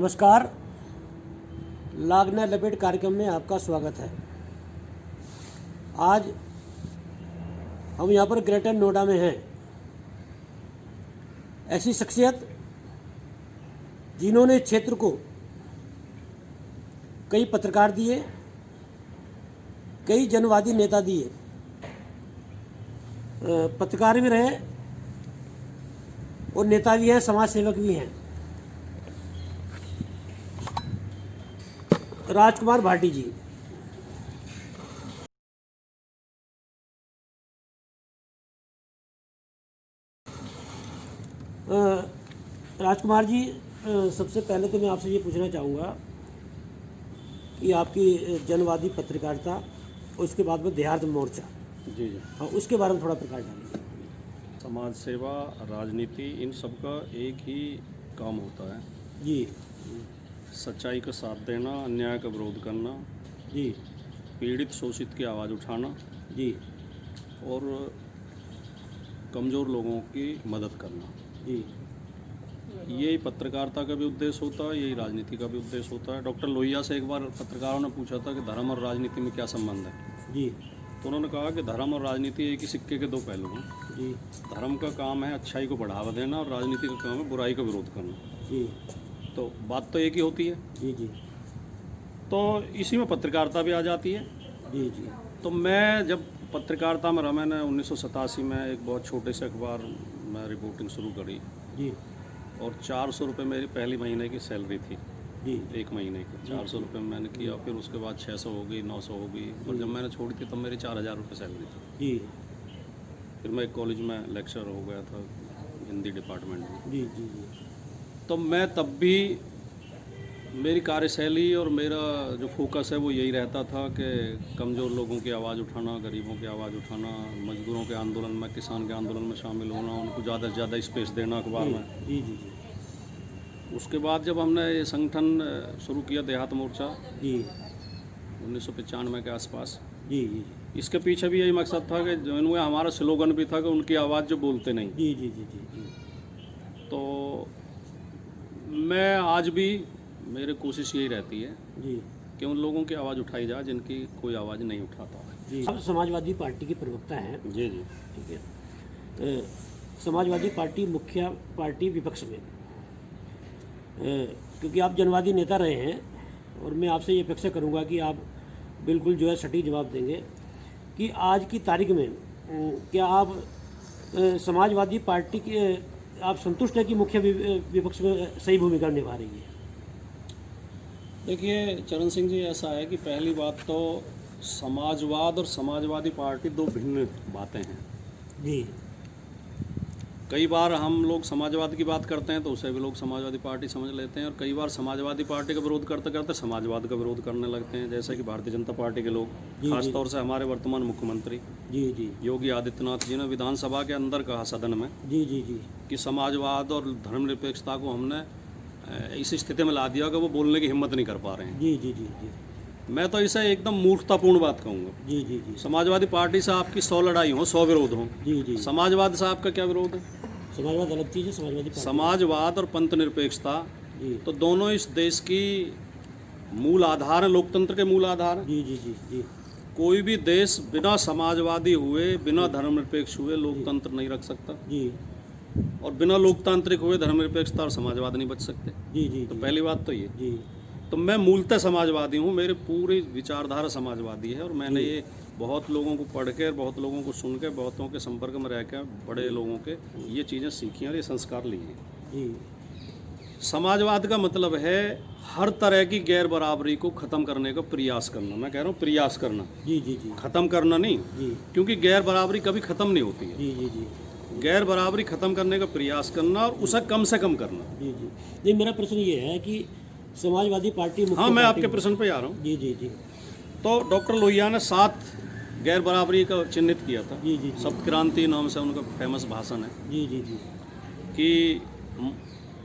नमस्कार। लागना लपेट कार्यक्रम में आपका स्वागत है। आज हम यहाँ पर ग्रेटर नोएडा में हैं। ऐसी शख्सियत जिन्होंने क्षेत्र को कई पत्रकार दिए, कई जनवादी नेता दिए, पत्रकार भी रहे और नेता भी हैं, समाज सेवक भी हैं। राजकुमार भाटी जी। राजकुमार जी, सबसे पहले तो मैं आपसे ये पूछना चाहूँगा कि आपकी जनवादी पत्रकारिता और उसके बाद में देहात मोर्चा, जी जी, हाँ, उसके बारे में थोड़ा प्रकाश डालिए। समाज सेवा, राजनीति, इन सब का एक ही काम होता है जी सच्चाई का साथ देना, अन्याय का विरोध करना, जी पीड़ित शोषित की आवाज़ उठाना जी और कमज़ोर लोगों की मदद करना। जी यही पत्रकारिता का भी उद्देश्य होता है, यही राजनीति का भी उद्देश्य होता है। डॉक्टर लोहिया से एक बार पत्रकारों ने पूछा था कि धर्म और राजनीति में क्या संबंध है, जी तो उन्होंने कहा कि धर्म और राजनीति एक ही सिक्के के दो पहलू हैं। जी धर्म का काम है अच्छाई को बढ़ावा देना और राजनीति का काम है बुराई का विरोध करना। जी तो बात तो एक ही होती है। जी जी तो इसी में पत्रकारिता भी आ जाती है। जी जी तो मैं जब पत्रकारिता में रहा, मैंने 1987 में एक बहुत छोटे से अखबार में रिपोर्टिंग शुरू करी जी और 400 रुपये मेरी पहली महीने की सैलरी थी। जी एक महीने की 400 रुपये मैंने किया, फिर उसके बाद 600 हो गई, 900 हो गई, और जब मैंने छोड़ी थी तब मेरी 4000 रुपये सैलरी थी। जी फिर मैं एक कॉलेज में लेक्चर हो गया था हिंदी डिपार्टमेंट में। जी जी जी तो मैं तब भी, मेरी कार्यशैली और मेरा जो फोकस है वो यही रहता था कि कमज़ोर लोगों की आवाज़ उठाना, गरीबों की आवाज़ उठाना, मजदूरों के आंदोलन में, किसान के आंदोलन में शामिल होना, उनको ज़्यादा से ज़्यादा स्पेस देना अखबार में। जी जी जी उसके बाद जब हमने ये संगठन शुरू किया देहात मोर्चा जी 1995 के आसपास, जी जी इसके पीछे भी यही मकसद था कि जो इनमें हमारा स्लोगन भी था कि उनकी आवाज़ जो बोलते नहीं। जी जी जी जी जी तो मैं आज भी, मेरी कोशिश यही रहती है जी कि उन लोगों की आवाज़ उठाई जाए जिनकी कोई आवाज़ नहीं उठाता है। जी आप समाजवादी पार्टी के प्रवक्ता हैं, जी जी, ठीक है। समाजवादी पार्टी मुख्य पार्टी विपक्ष में, क्योंकि आप जनवादी नेता रहे हैं और मैं आपसे ये अपेक्षा करूंगा कि आप बिल्कुल जो है सटीक जवाब देंगे कि आज की तारीख में क्या आप समाजवादी पार्टी के आप संतुष्ट हैं कि मुख्य विपक्ष में सही भूमिका निभा रही है? देखिए चरण सिंह जी, ऐसा है कि पहली बात तो समाजवाद और समाजवादी पार्टी दो भिन्न बातें हैं। जी कई बार हम लोग समाजवाद की बात करते हैं तो उसे भी लोग समाजवादी पार्टी समझ लेते हैं, और कई बार समाजवादी पार्टी का विरोध करते करते समाजवाद का विरोध करने लगते हैं, जैसे कि भारतीय जनता पार्टी के लोग, खासतौर से हमारे वर्तमान मुख्यमंत्री जी जी योगी आदित्यनाथ जी ने विधानसभा के अंदर कहा, सदन में, जी जी जी कि समाजवाद और धर्मनिरपेक्षता को हमने इस स्थिति में ला दिया कि वो बोलने की हिम्मत नहीं कर पा रहे हैं। जी जी जी जी मैं तो इसे एकदम मूर्खतापूर्ण बात कहूँगा। जी जी जी समाजवादी पार्टी से आपकी 100 लड़ाई हो, 100 विरोध हो, जी जी समाजवाद से आपका क्या विरोध है? समाजवाद अलग चीज़ है, समाजवादी पार्टी। समाजवाद और पंथ निरपेक्षता जी तो दोनों इस देश की मूल आधार है, लोकतंत्र के मूल आधार है। जी जी जी जी कोई भी देश बिना समाजवादी हुए, बिना धर्मनिरपेक्ष हुए लोकतंत्र नहीं रख सकता, जी और बिना लोकतांत्रिक हुए धर्मनिरपेक्षता और समाजवाद नहीं बच सकते। जी जी तो पहली बात तो ये। जी तो मैं मूलतः समाजवादी हूँ, मेरी पूरी विचारधारा समाजवादी है, और मैंने ये बहुत लोगों को पढ़ के, बहुत लोगों को सुन के, बहुतों के संपर्क में रह के, बड़े लोगों के ये चीज़ें सीखी हैं और ये संस्कार लिए हैं। जी समाजवाद का मतलब है हर तरह की गैर बराबरी को ख़त्म करने का प्रयास करना। मैं कह रहा हूँ प्रयास करना, जी जी जी ख़त्म करना नहीं, जी क्योंकि गैर बराबरी कभी ख़त्म नहीं होती है। जी जी जी गैर बराबरी ख़त्म करने का प्रयास करना और उसे कम से कम करना। जी जी नहीं, मेरा प्रश्न ये है कि समाजवादी पार्टी मुख्य हाँ, मैं पार्टी- आपके प्रश्न पे आ रहा हूँ। जी जी जी तो डॉक्टर लोहिया ने 7 गैर बराबरी का चिन्हित किया था। जी जी सप्त क्रांति नाम से उनका फेमस भाषण है जी जी जी कि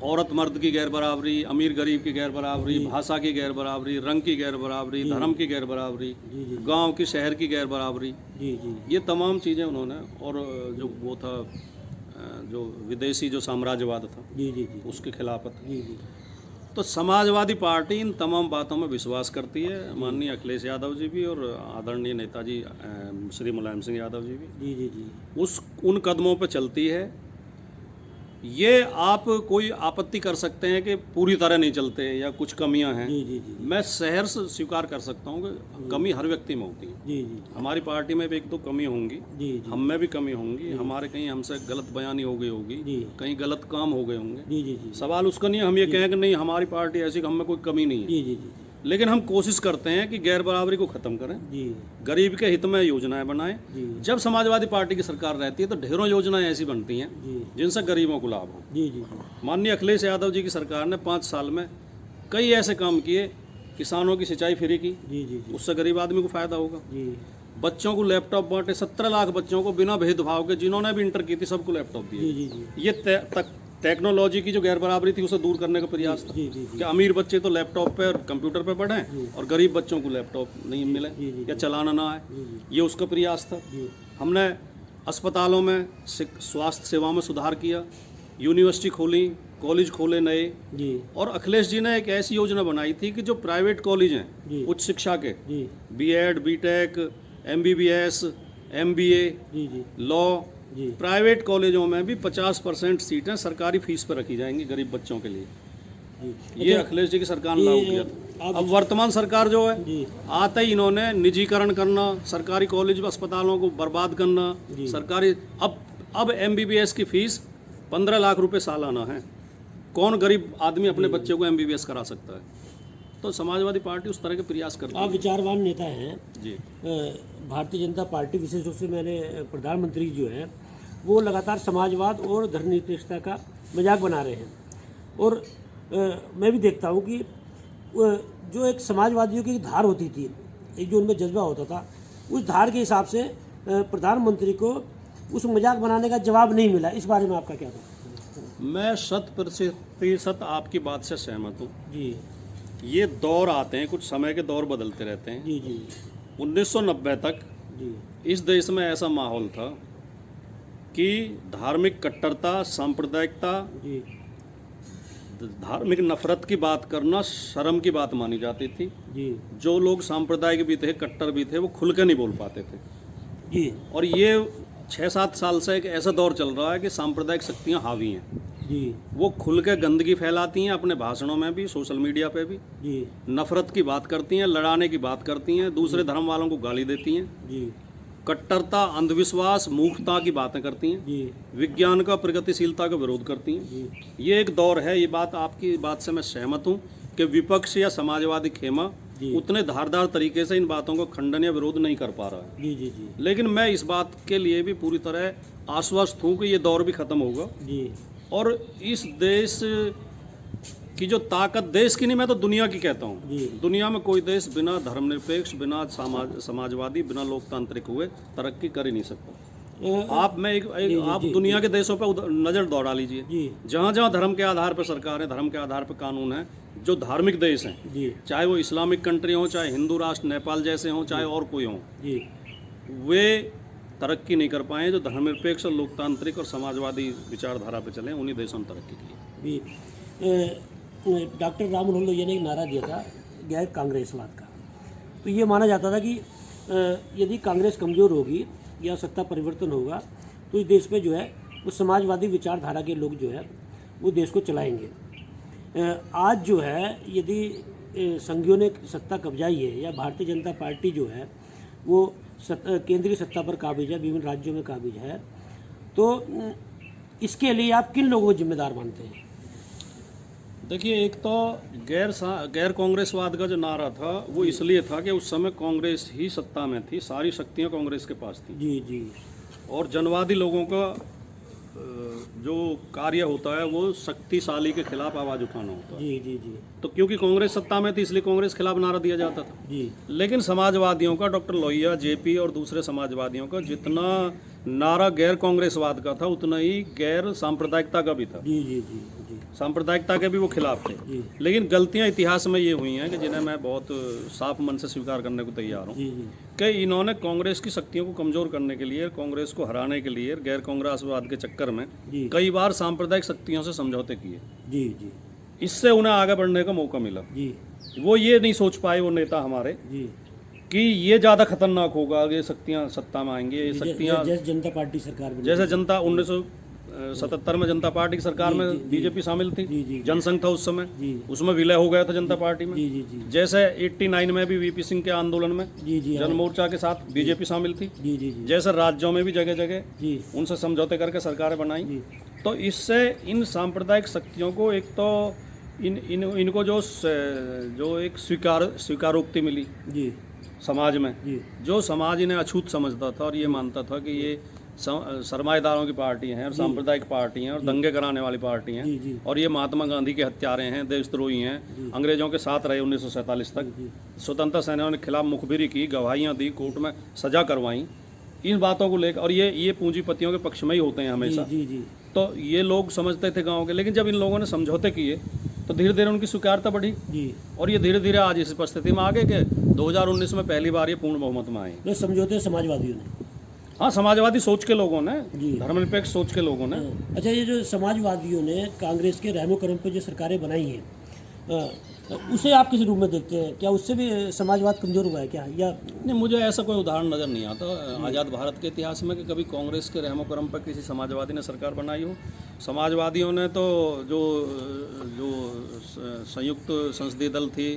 औरत मर्द की गैर बराबरी, अमीर गरीब की गैर बराबरी, भाषा की गैर बराबरी, रंग की गैर बराबरी, धर्म की गैर बराबरी, जी जी गांव की शहर की गैर बराबरी, जी जी ये तमाम चीज़ें उन्होंने, और जो वो था जो विदेशी जो साम्राज्यवाद था जी जी जी उसके खिलाफ था। जी जी तो समाजवादी पार्टी इन तमाम बातों में विश्वास करती है। माननीय अखिलेश यादव जी भी और आदरणीय नेताजी श्री मुलायम सिंह यादव जी भी जी जी जी उन कदमों पर चलती है। ये आप कोई आपत्ति कर सकते हैं कि पूरी तरह नहीं चलते या कुछ कमियां हैं। जी जी जी मैं सहर्ष स्वीकार कर सकता हूँ कि कमी हर व्यक्ति में होती है। जी जी हमारी पार्टी में भी एक दो कमी होंगी, जी जी हम में भी कमी होंगी, हमारे कहीं हमसे गलत बयानी हो गई होगी, जी कहीं गलत काम हो गए होंगे। जी जी जी सवाल उसका नहीं है हम ये कहें कि नहीं हमारी पार्टी ऐसी, हम में कोई कमी नहीं है, जी जी जी लेकिन हम कोशिश करते हैं कि गैर बराबरी को ख़त्म करें, जी गरीब के हित में योजनाएं बनाएं। जी जब समाजवादी पार्टी की सरकार रहती है तो ढेरों योजनाएं ऐसी बनती हैं जी जिनसे गरीबों को लाभ हो। जी जी जी माननीय अखिलेश यादव जी की सरकार ने 5 साल में कई ऐसे काम किए, किसानों की सिंचाई फ्री की, जी जी जी उससे गरीब आदमी को फायदा होगा। जी बच्चों को लैपटॉप बांटे, 17 लाख बच्चों को बिना भेदभाव के, जिन्होंने भी इंटर की थी सबको लैपटॉप जी दिए। जी जी ये टेक्नोलॉजी की जो गैर बराबरी थी उसे दूर करने का प्रयास था जी जी जी कि अमीर बच्चे तो लैपटॉप पे और कंप्यूटर पे पढ़ें और गरीब बच्चों को लैपटॉप नहीं मिले जी, जी, या चलाना ना आए, ये उसका प्रयास था। जी हमने अस्पतालों में स्वास्थ्य सेवा में सुधार किया, यूनिवर्सिटी खोली, कॉलेज खोले नए, जी और अखिलेश जी ने एक ऐसी योजना बनाई थी कि जो प्राइवेट कॉलेज हैं जी उच्च शिक्षा के, जी बीएड, बीटेक, एमबीबीएस, एमबीए, जी जी लॉ, जी प्राइवेट कॉलेजों में भी 50% सीटें सरकारी फीस पर रखी जाएंगी गरीब बच्चों के लिए। जी ये अखिलेश जी की सरकार ने लागू किया था। अब वर्तमान सरकार जो है जी आते ही इन्होंने निजीकरण करना, सरकारी कॉलेज अस्पतालों को बर्बाद करना, सरकारी अब एमबीबीएस की फीस 15 लाख रुपए सालाना है। कौन गरीब आदमी अपने बच्चे को एमबीबीएस करा सकता है? तो समाजवादी पार्टी उस तरह के प्रयास करती आप है। विचारवान नेता हैं। जी भारतीय जनता पार्टी, विशेष रूप से मैंने प्रधानमंत्री जो है वो लगातार समाजवाद और धर्मनिरपेक्षता का मजाक बना रहे हैं, और मैं भी देखता हूँ कि जो एक समाजवादियों की धार होती थी, एक जो उनमें जज्बा होता था, उस धार के हिसाब से प्रधानमंत्री को उस मजाक बनाने का जवाब नहीं मिला। इस बारे में आपका क्या था? मैं 100% आपकी बात से सहमत हूँ। जी ये दौर आते हैं, कुछ समय के दौर बदलते रहते हैं। जी जी 1990 तक जी इस देश में ऐसा माहौल था कि धार्मिक कट्टरता, सांप्रदायिकता, जी धार्मिक नफरत की बात करना शर्म की बात मानी जाती थी। जी जो लोग सांप्रदायिक भी थे, कट्टर भी थे, वो खुल के नहीं बोल पाते थे। जी और ये 6-7 साल से एक ऐसा दौर चल रहा है कि सांप्रदायिक शक्तियाँ हावी हैं। जी वो खुल के गंदगी फैलाती हैं, अपने भाषणों में भी, सोशल मीडिया पे भी जी नफरत की बात करती हैं, लड़ाने की बात करती हैं, दूसरे धर्म वालों को गाली देती हैं, जी कट्टरता, अंधविश्वास, मूर्खता की बातें करती हैं, जी विज्ञान का, प्रगतिशीलता का विरोध करती हैं। जी ये एक दौर है। ये बात आपकी बात से मैं सहमत हूँ कि विपक्ष या समाजवादी खेमा जी उतने धारदार तरीके से इन बातों को खंडन या विरोध नहीं कर पा रहा है। जी जी जी लेकिन मैं इस बात के लिए भी पूरी तरह आश्वस्त हूँ कि ये दौर भी खत्म होगा, जी और इस देश की जो ताकत, देश की नहीं, मैं तो दुनिया की कहता हूँ, जी दुनिया में कोई देश बिना धर्मनिरपेक्ष, बिना समाजवादी, बिना लोकतांत्रिक हुए तरक्की कर ही नहीं सकता। आप आप दुनिया के देशों पर नज़र दौड़ा लीजिए, जी जहाँ जहाँ धर्म के आधार पर सरकार है, धर्म के आधार पर कानून है, जो धार्मिक देश हैं, जी चाहे वो इस्लामिक कंट्री हो, चाहे हिंदू राष्ट्र नेपाल जैसे हों, चाहे और कोई हों, जी वे तरक्की नहीं कर पाए। जो धर्मनिरपेक्ष और लोकतांत्रिक और समाजवादी विचारधारा पर चले, उन्हीं देशों ने तरक्की की। जी डॉक्टर राम मनोहर लोहिया ने एक नारा दिया था गैर कांग्रेसवाद का। तो ये माना जाता था कि यदि कांग्रेस कमज़ोर होगी या सत्ता परिवर्तन होगा तो इस देश में जो है वो समाजवादी विचारधारा के लोग जो है वो देश को चलाएंगे। आज जो है यदि संघियों ने सत्ता कब्जाई है या भारतीय जनता पार्टी जो है वो केंद्रीय सत्ता पर काबिज है, विभिन्न राज्यों में काबिज है, तो इसके लिए आप किन लोगों को जिम्मेदार मानते हैं? देखिए, एक तो गैर कांग्रेसवाद का जो नारा था वो इसलिए था कि उस समय कांग्रेस ही सत्ता में थी, सारी शक्तियां कांग्रेस के पास थी, जी जी और जनवादी लोगों का जो कार्य होता है वो शक्तिशाली के खिलाफ आवाज़ उठाना होता है। जी जी जी तो क्योंकि कांग्रेस सत्ता में थी इसलिए कांग्रेस खिलाफ नारा दिया जाता था। जी लेकिन समाजवादियों का, डॉक्टर लोहिया, जेपी और दूसरे समाजवादियों का जितना नारा गैर कांग्रेसवाद का था उतना ही गैर सांप्रदायिकता का भी था। जी जी जी जी सांप्रदायिकता के भी वो खिलाफ थे। जी लेकिन गलतियां इतिहास में ये हुई हैं कि जिन्हें मैं बहुत साफ मन से स्वीकार करने को तैयार हूँ जी जी कि इन्होंने कांग्रेस की शक्तियों को कमज़ोर करने के लिए, कांग्रेस को हराने के लिए गैर कांग्रेसवाद के चक्कर में जी कई बार सांप्रदायिक शक्तियों से समझौते किए। जी जी इससे उन्हें आगे बढ़ने का मौका मिला। जी वो ये नहीं सोच पाए वो नेता हमारे जी। कि ये ज़्यादा खतरनाक होगा, ये शक्तियाँ सत्ता में आएंगी, ये शक्तियाँ जैसे जनता पार्टी सरकार बनी। जैसे जनता 1977 में जनता पार्टी की सरकार में बीजेपी शामिल थी, जी। जनसंघ था उस समय, जी उसमें विलय हो गया था जनता पार्टी में। जी जी जी जैसे 89 में भी वीपी सिंह के आंदोलन में जी जी जन मोर्चा के साथ बीजेपी शामिल थी। जी जी जी जैसे राज्यों में भी जगह जगह जी उनसे समझौते करके सरकारें बनाई। जी तो इससे इन सांप्रदायिक शक्तियों को एक तो इनको जो एक स्वीकारोक्ति मिली जी समाज में, जी जो समाज इन्हें अछूत समझता था और ये मानता था कि ये सरमाएदारों की पार्टी हैं और सांप्रदायिक पार्टी हैं और दंगे कराने वाली पार्टी हैं जी जी और ये महात्मा गांधी के हत्यारे हैं, देशद्रोही हैं, अंग्रेजों के साथ रहे 1947 तक, स्वतंत्रता सेनानियों के खिलाफ मुखबिरी की, गवाहियाँ दी, कोर्ट में सजा करवाई, इन बातों को लेकर। और ये पूंजीपतियों के पक्ष में ही होते हैं हमेशा। जी जी तो ये लोग समझते थे गाँव के, लेकिन जब इन लोगों ने समझौते किए तो धीरे धीरे उनकी स्वीकारता बढ़ी जी। और ये धीरे धीरे आज इस परिस्थिति में आ गए कि 2019 में पहली बार ये पूर्ण बहुमत में आए। तो समझौते समाजवादियों ने। हाँ, समाजवादी सोच के लोगों ने, जी। धर्मनिरपेक्ष सोच के लोगों ने। अच्छा, ये जो समाजवादियों ने कांग्रेस के रहमो करम पे जो सरकारें बनाई हैं, उसे आप किस रूप में देखते हैं? क्या उससे भी समाजवाद कमजोर हुआ है क्या, या नहीं, मुझे ऐसा कोई उदाहरण नज़र नहीं आता आज़ाद भारत के इतिहास में कि कभी कांग्रेस के रहमो करम पर किसी समाजवादी ने सरकार बनाई हो। समाजवादियों ने तो जो संयुक्त संसदीय दल थी,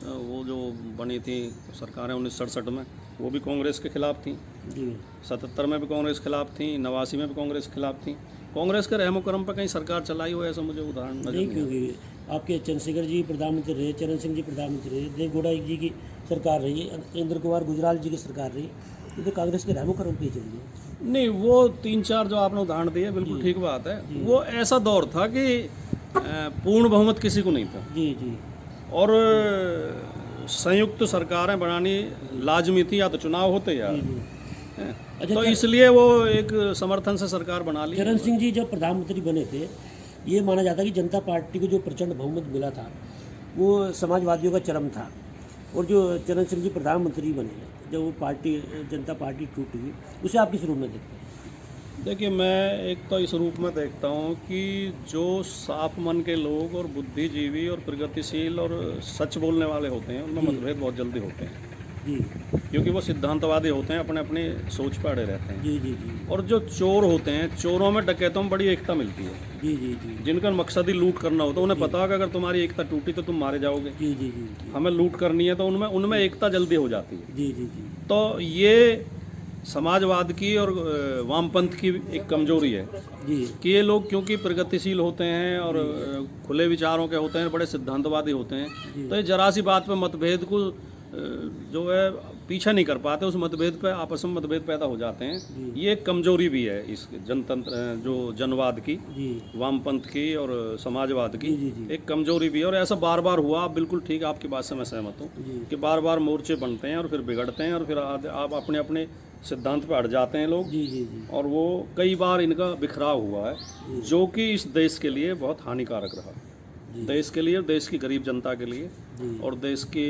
वो जो बनी थी सरकारें 1967 में, वो भी कांग्रेस के खिलाफ थी। जी 77 में भी कांग्रेस खिलाफ थी, 89 में भी कांग्रेस खिलाफ थी। कांग्रेस के रहमो करम पर कहीं सरकार चलाई हो ऐसा मुझे उदाहरण नजर नहीं, नहीं। क्योंकि आपके चंद्रशेखर जी प्रधानमंत्री रहे, चरण सिंह जी प्रधानमंत्री रहे, देवगौड़ा जी की सरकार रही, इंद्र कुमार गुजराल जी की सरकार रही, ये तो कांग्रेस के रहमो करम पे ही चली है। नहीं, वो 3-4 जो आपने उदाहरण दिए बिल्कुल ठीक बात है। वो ऐसा दौर था कि पूर्ण बहुमत किसी को नहीं था जी जी और संयुक्त सरकारें बनानी लाजमी थी, या तो चुनाव होते यार। जी। अच्छा, तो इसलिए वो एक समर्थन से सरकार बना ली। चरण सिंह जी जब प्रधानमंत्री बने थे, ये माना जाता है कि जनता पार्टी को जो प्रचंड बहुमत मिला था वो समाजवादियों का चरम था, और जो चरण सिंह जी प्रधानमंत्री बने, जब वो पार्टी जनता पार्टी टूटी, उसे आप किस रूप में देखते हैं? देखिए, मैं एक तो इस रूप में देखता हूँ कि जो साफ मन के लोग और बुद्धिजीवी और प्रगतिशील और सच बोलने वाले होते हैं, उनमें मतभेद बहुत जल्दी होते हैं जी क्योंकि वो सिद्धांतवादी होते हैं, अपने अपने सोच पे अड़े रहते हैं। जी जी जी और जो चोर होते हैं, चोरों में डकैतों में बड़ी एकता मिलती है। जी जी जी जिनका मकसद ही लूट करना होता है, उन्हें पता है कि अगर तुम्हारी एकता टूटी तो तुम मारे जाओगे, जी जी जी हमें लूट करनी है, तो उनमें एकता जल्दी हो जाती है। जी जी जी तो ये समाजवाद की और वामपंथ की एक कमजोरी है जी कि ये लोग क्योंकि प्रगतिशील होते हैं और खुले विचारों के होते हैं, बड़े सिद्धांतवादी होते हैं, तो ये जरा सी बात पे मतभेद को जो है पीछा नहीं कर पाते, उस मतभेद पे आपस में मतभेद पैदा हो जाते हैं। ये एक कमजोरी भी है इस जनतंत्र जो जनवाद की, जी वामपंथ की और समाजवाद की, जी, जी। एक कमजोरी भी है। और ऐसा बार बार हुआ, आप बिल्कुल ठीक, आपकी बात से मैं सहमत हूँ कि बार बार मोर्चे बनते हैं और फिर बिगड़ते हैं और फिर आप अपने अपने सिद्धांत पर अड़ जाते हैं लोग, जी जी जी और वो कई बार इनका बिखराव हुआ है जो कि इस देश के लिए बहुत हानिकारक रहा, देश के लिए, देश की गरीब जनता के लिए और देश की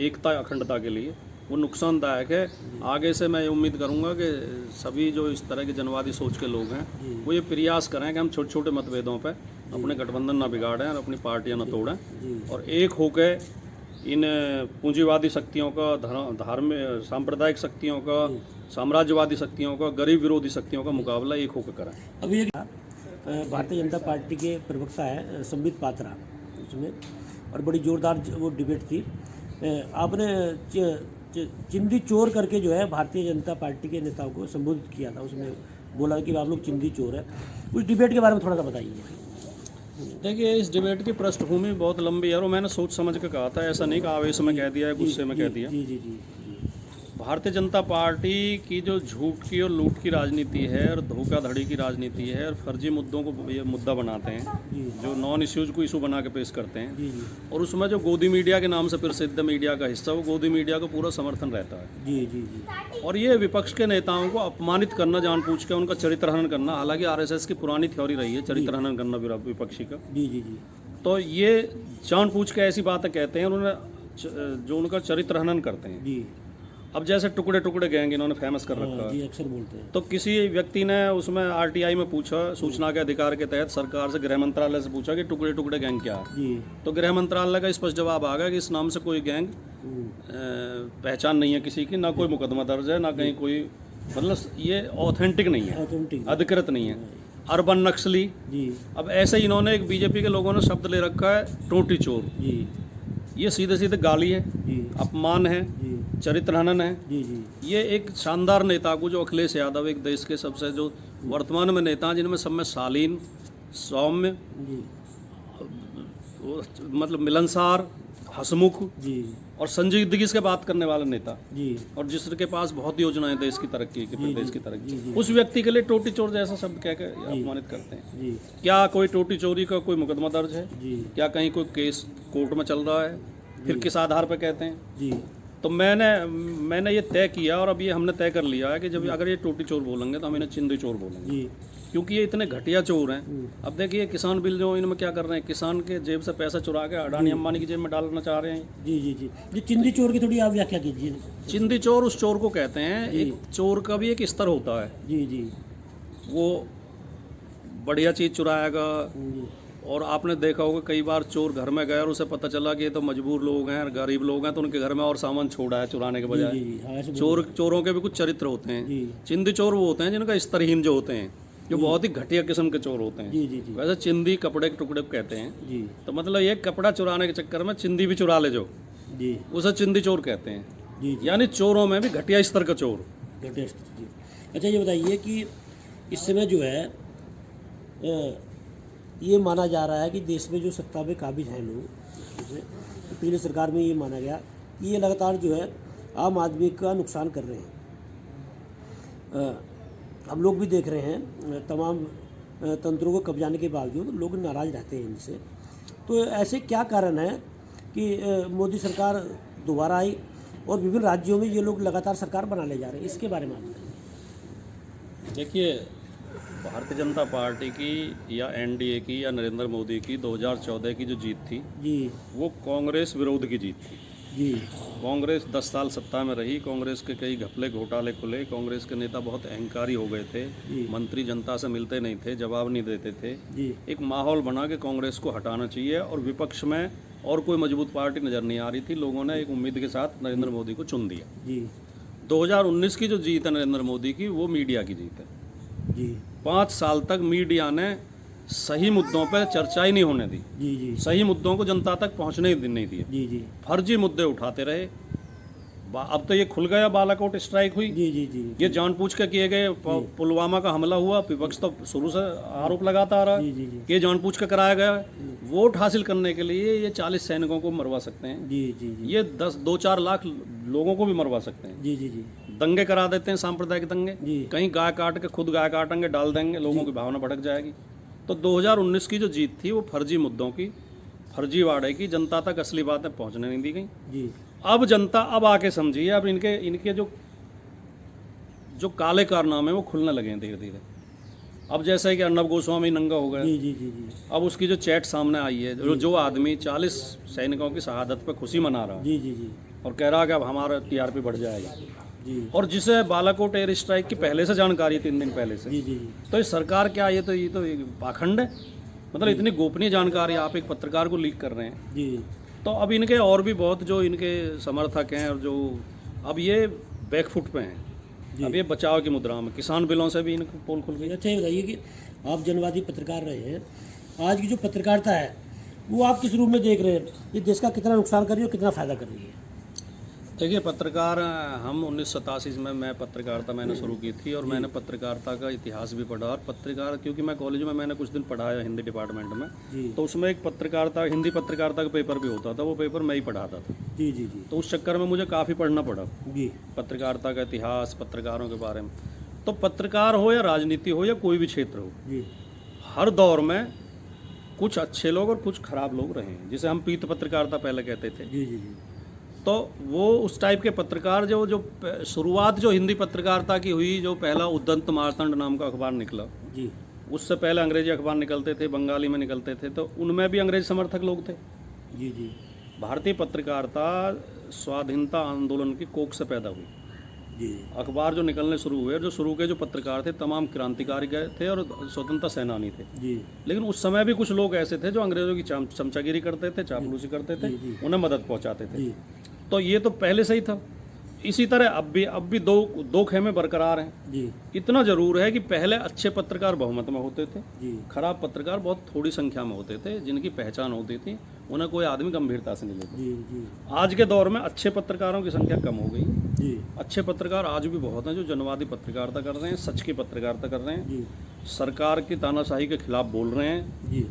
एकता अखंडता के लिए वो नुकसानदायक है। आगे से मैं उम्मीद करूंगा कि सभी जो इस तरह के जनवादी सोच के लोग हैं वो ये प्रयास करें कि हम छोटे छोटे मतभेदों पर अपने गठबंधन ना बिगाड़ें और अपनी पार्टियां ना तोड़ें और एक होकर इन पूंजीवादी शक्तियों का, धार्मिक सांप्रदायिक शक्तियों का, साम्राज्यवादी शक्तियों का, गरीब विरोधी शक्तियों का मुकाबला एक होकर करें। अभी एक भारतीय जनता पार्टी के प्रवक्ता है संबित पात्रा, उसमें और बड़ी जोरदार वो डिबेट थी। आपने चिंदी चोर करके जो है भारतीय जनता पार्टी के नेताओं को संबोधित किया था, उसमें बोला कि आप लोग चिंदी चोर है। उस डिबेट के बारे में थोड़ा सा बताइए। देखिए, इस डिबेट की पृष्ठभूमि बहुत लंबी है और मैंने सोच समझ के कहा था, ऐसा नहीं कि आवेश में कह दिया है, गुस्से में कह दिया। जी जी जी भारतीय जनता पार्टी की जो झूठ की और लूट की राजनीति है और धोखाधड़ी की राजनीति है और फर्जी मुद्दों को ये मुद्दा बनाते हैं, जो नॉन इश्यूज को इशू बना के पेश करते हैं, जी जी और उसमें जो गोदी मीडिया के नाम से प्रसिद्ध मीडिया का हिस्सा, वो गोदी मीडिया को पूरा समर्थन रहता है। जी जी जी और ये विपक्ष के नेताओं को अपमानित करना, जानबूझ के उनका चरित्र हनन करना, हालांकि आरएसएस की पुरानी थ्योरी रही है चरित्र हनन करना विपक्षी का, जी जी जी तो ये जानबूझ के ऐसी बातें कहते हैं और उन्हें जो उनका चरित्र हनन करते हैं। जी अब जैसे टुकड़े टुकड़े गैंग इन्होंने फेमस कर रखा है, जी अक्सर बोलते हैं। तो किसी व्यक्ति ने उसमें आरटीआई में पूछा, सूचना के अधिकार के तहत सरकार से, गृह मंत्रालय से पूछा कि टुकड़े टुकड़े गैंग क्या है। जी। तो गृह मंत्रालय का स्पष्ट जवाब आ गया कि इस नाम से कोई गैंग पहचान नहीं है किसी की, ना कोई मुकदमा दर्ज है, ना कहीं कोई, मतलब ये ऑथेंटिक नहीं है, ऑथेंटिक। अधिकृत नहीं है। अर्बन नक्सली, जी। अब ऐसे ही इन्होंने एक बीजेपी के लोगों ने शब्द ले रखा है टोटी चोर। जी। ये सीधे सीधे गाली है, जी। अपमान है, जी। चरित्र हनन है। जी। जी। ये एक शानदार नेता को, जो अखिलेश यादव, एक देश के सबसे जो वर्तमान में नेता हैं, जिनमें सब में शालीन, सौम्य, जी। मतलब मिलनसार, हसमुख जी। और संजीदगी से बात करने वाला नेता, जी। और जिसके पास बहुत योजनाएं देश की तरक्की की, प्रदेश की जी, तरक्की, जी। उस व्यक्ति के लिए टोटी चोर जैसा शब्द कह के अपमानित करते हैं। जी। क्या कोई टोटी चोरी का कोई मुकदमा दर्ज है? जी। क्या कहीं कोई केस कोर्ट में चल रहा है? फिर किस आधार पर कहते हैं? जी। तो मैंने ये तय किया, और अब ये हमने तय कर लिया है कि जब अगर ये टोटी चोर बोलेंगे तो हम इन्हें चिंदी चोर बोलेंगे, जी। क्योंकि ये इतने घटिया चोर हैं। अब देखिए किसान बिल जो इनमें क्या कर रहे हैं, किसान के जेब से पैसा चुरा के अडानी अंबानी की जेब में डालना चाह रहे हैं। जी। जी। जी। जी। चिंदी चोर की थोड़ी आप व्याख्या कीजिए। चिंदी चोर उस चोर को कहते हैं, एक चोर का भी एक स्तर होता है। जी। जी। वो बढ़िया चीज़ चुराएगा, जी। और आपने देखा होगा कई बार चोर घर में गए और उसे पता चला कि ये तो मजबूर लोग हैं, गरीब लोग हैं, तो उनके घर में और सामान छोड़ा है चुराने के बजाय। जी। हाँ, ऐसे चोरों के भी कुछ चरित्र होते हैं। जी। चिंदी चोर वो होते हैं जिनका स्तरहीन जो होते हैं, जो बहुत ही घटिया किस्म के चोर होते हैं। जी। जी। जी। वैसे चिंदी कपड़े के टुकड़े कहते हैं। जी। तो मतलब ये कपड़ा चुराने के चक्कर में चिंदी भी चुरा ले जो, जी। उसे चिंदी चोर कहते हैं। जी। यानी चोरों में भी घटिया स्तर का चोर। लेटेस्ट। जी। अच्छा ये बताइए कि इस समय जो है ये माना जा रहा है कि देश में जो सत्ता पे काबिज हैं लोग, जैसे पिछली सरकार में ये माना गया कि ये लगातार जो है आम आदमी का नुकसान कर रहे हैं। हम लोग भी देख रहे हैं तमाम तंत्रों को कब्जाने के बावजूद लोग नाराज़ रहते हैं इनसे। तो ऐसे क्या कारण है कि मोदी सरकार दोबारा आई और विभिन्न राज्यों में ये लोग लगातार सरकार बना ले जा रहे हैं, इसके बारे में आप बताइए। देखिए, भारतीय जनता पार्टी की या एनडीए की या नरेंद्र मोदी की 2014 की जो जीत थी, जी। वो कांग्रेस विरोध की जीत थी। जी। कांग्रेस 10 साल सत्ता में रही, कांग्रेस के कई घपले घोटाले खुले, कांग्रेस के नेता बहुत अहंकारी हो गए थे, मंत्री जनता से मिलते नहीं थे, जवाब नहीं देते थे। जी। एक माहौल बना कि कांग्रेस को हटाना चाहिए, और विपक्ष में और कोई मजबूत पार्टी नज़र नहीं आ रही थी। लोगों ने एक उम्मीद के साथ नरेंद्र मोदी को चुन दिया। जी। 2019 की जो जीत है नरेंद्र मोदी की, वो मीडिया की जीत है। जी। 5 साल तक मीडिया ने सही मुद्दों पर चर्चा ही नहीं होने दी, जी। जी। सही मुद्दों को जनता तक पहुंचने ही नहीं दिए, जी। जी। फर्जी मुद्दे उठाते रहे। अब तो ये खुल गया, बालाकोट स्ट्राइक हुई, जी। जी। जी। ये जानबूझ के किए गए, पुलवामा का हमला हुआ, विपक्ष तो शुरू से आरोप लगाता आ रहा जी। है जी। जी। कि ये जानबूझ के कराया गया है। वोट हासिल करने के लिए ये 40 सैनिकों को मरवा सकते हैं, जी। जी। जी। ये 2-4 लाख लोगों को भी मरवा सकते हैं। जी। जी। जी। दंगे करा देते हैं, सांप्रदायिक दंगे, जी। कहीं गाय काट के खुद गाय काटेंगे, डाल देंगे, लोगों की भावना भड़क जाएगी। तो 2019 की जो जीत थी वो फर्जी मुद्दों की, फर्जी वाड़े की, जनता तक असली बातें पहुंचने नहीं दी गई। जी। अब जनता अब आके समझी है, अब इनके जो काले कारनामे वो खुलने लगे हैं धीरे धीरे। अब जैसा है कि अर्नब गोस्वामी नंगा हो गया, जी। जी। जी। जी। अब उसकी जो चैट सामने आई है, जो आदमी 40 सैनिकों की शहादत पे खुशी मना रहा है जी। जी। जी। और कह रहा है कि अब हमारा टीआरपी बढ़ जाएगा, जी। और जिसे बालाकोट एयर स्ट्राइक की पहले से जानकारी 3 दिन पहले से, जी। जी। तो ये सरकार क्या, ये तो एक पाखंड है। मतलब इतनी गोपनीय जानकारी आप एक पत्रकार को लीक कर रहे हैं। जी। तो अब इनके और भी बहुत जो इनके समर्थक हैं, और जो अब ये बैकफुट पे हैं, अब ये बचाव की मुद्रा में, किसान बिलों से भी इनको पोल खुल गई। अच्छा ये बताइए कि आप जनवादी पत्रकार रहे हैं, आज की जो पत्रकारिता है वो आप किस रूप में देख रहे हैं? ये देश का कितना नुकसान कर रही है और कितना फ़ायदा कर रही है? देखिए, पत्रकार हम 1987 में मैं पत्रकारिता मैंने शुरू की थी, और मैंने पत्रकारिता का इतिहास भी पढ़ा। और पत्रकार, क्योंकि मैं कॉलेज में मैंने कुछ दिन पढ़ाया हिंदी डिपार्टमेंट में, जी। तो उसमें एक पत्रकारिता, हिंदी पत्रकारिता का पेपर भी होता था, वो पेपर मैं ही पढ़ाता था। जी। जी। जी। तो उस चक्कर में मुझे काफ़ी पढ़ना पड़ा जी। पत्रकारिता का इतिहास, पत्रकारों के बारे में। तो पत्रकार हो या राजनीति हो या कोई भी क्षेत्र हो, जी। हर दौर में कुछ अच्छे लोग और कुछ खराब लोग रहे हैं, जिसे हम पीत पत्रकारिता पहले कहते थे। जी। जी। जी। तो वो उस टाइप के पत्रकार जो शुरुआत जो हिंदी पत्रकारिता की हुई, जो पहला उद्दंत मार्तंड नाम का अखबार निकला, जी। उससे पहले अंग्रेजी अखबार निकलते थे, बंगाली में निकलते थे, तो उनमें भी अंग्रेज समर्थक लोग थे। जी। जी। भारतीय पत्रकारिता स्वाधीनता आंदोलन की कोख से पैदा हुई। जी अखबार जो निकलने शुरू हुए, जो शुरू के जो पत्रकार थे तमाम क्रांतिकारी गए थे और स्वतंत्रता सेनानी थे। जी लेकिन उस समय भी कुछ लोग ऐसे थे जो अंग्रेजों की चमचागिरी करते थे, चापलूसी करते थे, उन्हें मदद पहुंचाते थे। जी तो ये तो पहले से ही था। इसी तरह अब भी दो खेमे बरकरार हैं। जी इतना जरूर है कि पहले अच्छे पत्रकार बहुमत में होते थे, जी खराब पत्रकार बहुत थोड़ी संख्या में होते थे, जिनकी पहचान होती थी, उन्हें कोई आदमी गंभीरता से नहीं लेता। जी जी आज के दौर में अच्छे पत्रकारों की संख्या कम हो गई। जी अच्छे पत्रकार आज भी बहुत हैं जो जनवादी पत्रकारिता कर रहे हैं, सच की पत्रकारिता कर रहे हैं, जी सरकार की तानाशाही के खिलाफ बोल रहे हैं, जी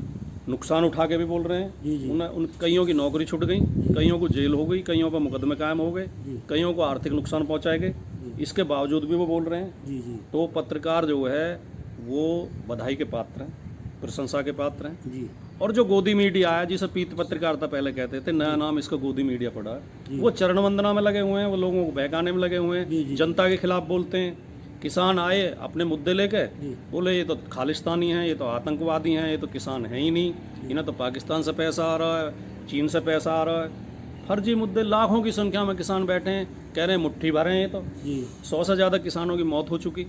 नुकसान उठा के भी बोल रहे हैं। जी जी उन कईयों की नौकरी छूट गई, कईयों को जेल हो गई, कईयों पर मुकदमे कायम हो गए, जी कईयों को आर्थिक नुकसान पहुंचाए गए। इसके बावजूद भी वो बोल रहे हैं। जी जी तो पत्रकार जो है वो बधाई के पात्र हैं, प्रशंसा के पात्र हैं। जी और जो गोदी मीडिया है, जिसे पीत पत्रकारिता पहले कहते थे, नया नाम इसका गोदी मीडिया पड़ा है, वो चरण वंदना में लगे हुए हैं, वो लोगों को बहकाने में लगे हुए जी, हैं, जी। जनता के खिलाफ बोलते हैं। किसान आए अपने मुद्दे लेके, जी। बोले ये तो खालिस्तानी हैं, ये तो आतंकवादी हैं, ये तो किसान हैं ही नहीं, इन्हें तो पाकिस्तान से पैसा आ रहा है, चीन से पैसा आ रहा है। फर्जी मुद्दे, लाखों की संख्या में किसान बैठे हैं, कह रहे हैं मुट्ठी भर हैं ये तो। जी 100 से ज़्यादा किसानों की मौत हो चुकी।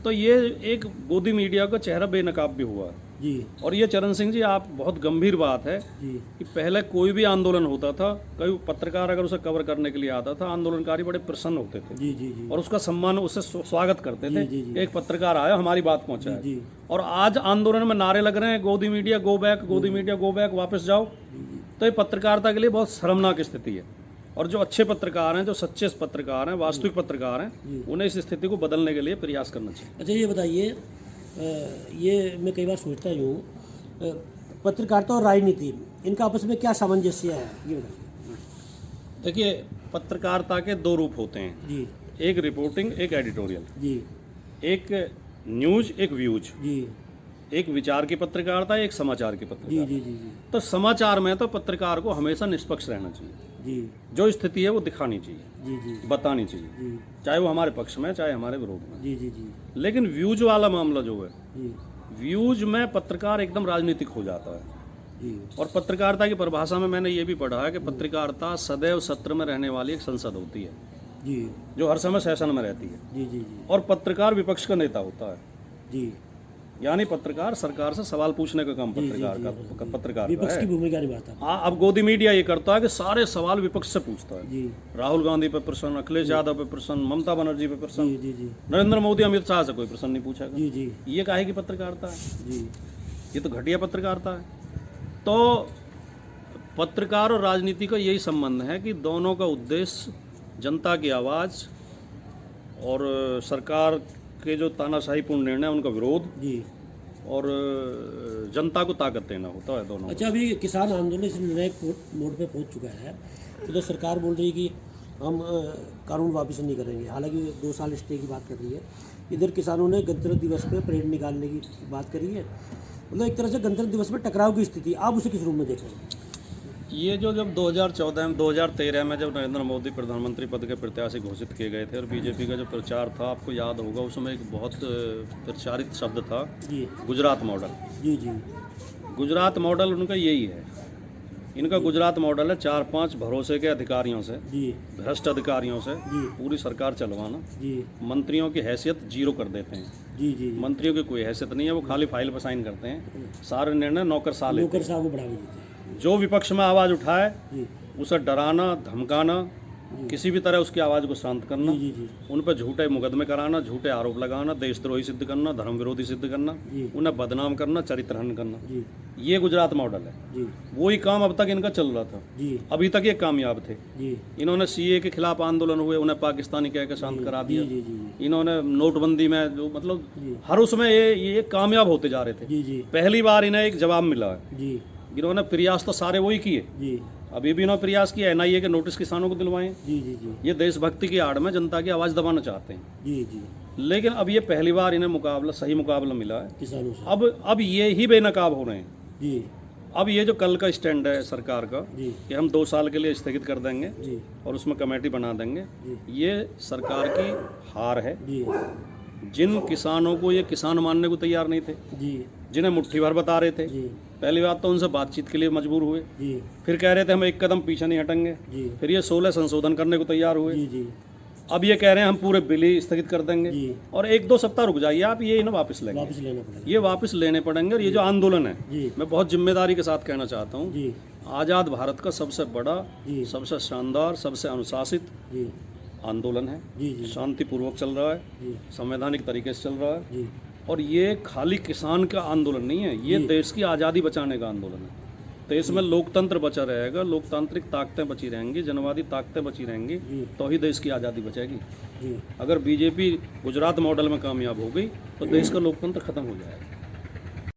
तो ये एक गोदी मीडिया का चेहरा बेनकाब भी हुआ है। जी और ये चरण सिंह जी, आप बहुत गंभीर बात है जी कि पहले कोई भी आंदोलन होता था, कोई पत्रकार अगर उसे कवर करने के लिए आता था, आंदोलनकारी बड़े प्रसन्न होते थे जी जी जी और उसका सम्मान, उससे स्वागत करते थे जी, जी। कि एक पत्रकार आया, हमारी बात पहुंचाए। जी और आज आंदोलन में नारे लग रहे हैं, गोदी मीडिया गो बैक, गोदी मीडिया गो बैक, वापस जाओ। तो ये पत्रकारिता के लिए बहुत शर्मनाक स्थिति है। और जो अच्छे पत्रकार हैं, जो सच्चे पत्रकार हैं, वास्तविक पत्रकार हैं, उन्हें इस स्थिति को बदलने के लिए प्रयास करना चाहिए। अच्छा ये बताइए, ये मैं कई बार सोचता ही हूँ, पत्रकारिता और राजनीति, इनका आपस में क्या सामंजस्य है, ये बताइए। देखिए, पत्रकारिता के दो रूप होते हैं, जी एक रिपोर्टिंग, एक एडिटोरियल। जी एक न्यूज, एक व्यूज। जी एक विचार की पत्रकारिता, एक समाचार की जी पत्रकारिता। जी जी जी तो समाचार में तो पत्रकार को हमेशा निष्पक्ष रहना चाहिए, जी जो स्थिति है वो दिखानी चाहिए, जी जी बतानी चाहिए, जी चाहे वो हमारे पक्ष में, चाहे हमारे विरोध में। जी जी जी लेकिन व्यूज वाला मामला जो है, जी व्यूज में पत्रकार एकदम राजनीतिक हो जाता है। जी और पत्रकारिता की परिभाषा में मैंने ये भी पढ़ा है कि पत्रकारिता सदैव सत्र में रहने वाली एक संसद होती है, जी जो हर समय सेशन में रहती है। जी जी और पत्रकार विपक्ष का नेता होता है, जी यानी पत्रकार सरकार से सवाल पूछने का काम पत्रकार का विपक्ष है। की भूमिका निभाता है। हाँ, अब गोदी मीडिया ये करता है कि सारे सवाल विपक्ष से पूछता है। जी राहुल गांधी पे प्रश्न, अखिलेश यादव पे प्रश्न, ममता बनर्जी पे प्रश्न, जी जी जी नरेंद्र मोदी, अमित शाह से कोई प्रश्न नहीं पूछेगा। जी जी ये काहे की पत्रकारिता है? जी ये तो घटिया पत्रकारिता है। तो पत्रकार और राजनीति का यही संबंध है कि दोनों का उद्देश्य जनता की आवाज़ और सरकार के जो तानाशाहीपूर्ण निर्णय उनका विरोध जी और जनता को ताकत देना होता है, दोनों। अच्छा, अभी किसान आंदोलन इस निर्णायक मोड पे पहुंच चुका है। उधर सरकार बोल रही है कि हम कानून वापस नहीं करेंगे, हालांकि 2 साल स्टे की बात कर रही है। इधर किसानों ने गणतंत्र दिवस पे परेड निकालने की बात करी है। मतलब एक तरह से गणतंत्र दिवस में टकराव की स्थिति, आप उसे किस रूप में देख रहे हैं? ये जो जब 2014 में 2013 में जब नरेंद्र मोदी प्रधानमंत्री पद के प्रत्याशी घोषित किए गए थे और बीजेपी का जो प्रचार था, आपको याद होगा, उसमें एक बहुत प्रचारित शब्द था, जी गुजरात मॉडल। जी जी गुजरात मॉडल उनका यही है। इनका गुजरात मॉडल है 4-5 भरोसे के अधिकारियों से, जी भ्रष्ट अधिकारियों से जी पूरी सरकार चलवाना। जी मंत्रियों की हैसियत जीरो कर देते हैं। जी जी मंत्रियों की कोई हैसियत नहीं है, वो खाली फाइल पर साइन करते हैं, सारे निर्णय नौकरशाह लेते नौकर साहब को बढ़ावा देते हैं। हैं। जो विपक्ष में आवाज़ उठाए जी उसे डराना, धमकाना, किसी भी तरह उसकी आवाज़ को शांत करना, जी जी उन पर झूठे मुकदमे कराना, झूठे आरोप लगाना, देशद्रोही सिद्ध करना, धर्म विरोधी सिद्ध करना, जी उन्हें बदनाम करना, चरित्रहनन करना। जी ये गुजरात मॉडल है। जी वही काम अब तक इनका चल रहा था, जी अभी तक ये कामयाब थे। जी इन्होंने सीए के खिलाफ आंदोलन हुए, उन्हें पाकिस्तानी कह के शांत करा दिया। जी जी इन्होंने नोटबंदी में जो मतलब जी हर उसमें ये कामयाब होते जा रहे थे। जी जी पहली बार इन्हें एक जवाब मिला है। जी इन्होंने प्रयास तो सारे वही किए, जी अभी भी इन्होंने प्रयास किया एनआईए के नोटिस किसानों को दिलवाएं। जी जी जी ये देशभक्ति की आड़ में जनता की आवाज़ दबाना चाहते हैं। जी जी लेकिन अब ये पहली बार इन्हें सही मुकाबला मिला है। किसानों से। अब ये ही बेनकाब हो रहे हैं। जी अब ये जो कल का स्टैंड है सरकार का जी कि हम 2 साल के लिए स्थगित कर देंगे जी और उसमें कमेटी बना देंगे, जी ये सरकार की हार है। जी जिन किसानों को ये किसान मानने को तैयार नहीं थे, जी जिन्हें मुट्ठी भर बता रहे थे, जी पहली बात तो उनसे बातचीत के लिए मजबूर हुए, जी फिर कह रहे थे हम एक कदम पीछे नहीं हटेंगे, जी फिर ये 16 संशोधन करने को तैयार हुए। जी जी अब ये कह रहे हैं हम पूरे बिल ही स्थगित कर देंगे जी। और 1-2 सप्ताह रुक जाइए आप, ये ना वापस लेंगे, वापस लेना पड़ेगा। ये वापस लेने पड़ेंगे। और ये जो आंदोलन है, जी मैं बहुत जिम्मेदारी के साथ कहना चाहता हूँ, जी आज़ाद भारत का सबसे बड़ा, जी सबसे शानदार, सबसे अनुशासित जी आंदोलन है। जी जी शांतिपूर्वक चल रहा है, जी संवैधानिक तरीके से चल रहा है। जी और ये खाली किसान का आंदोलन नहीं है, ये जी। देश की आज़ादी बचाने का आंदोलन है। देश में लोकतंत्र बचा रहेगा, लोकतांत्रिक ताकतें बची रहेंगी, जनवादी ताकतें बची रहेंगी, जी तो ही देश की आज़ादी बचेगी। जी अगर बीजेपी गुजरात मॉडल में कामयाब हो गई तो देश का लोकतंत्र खत्म हो जाएगा।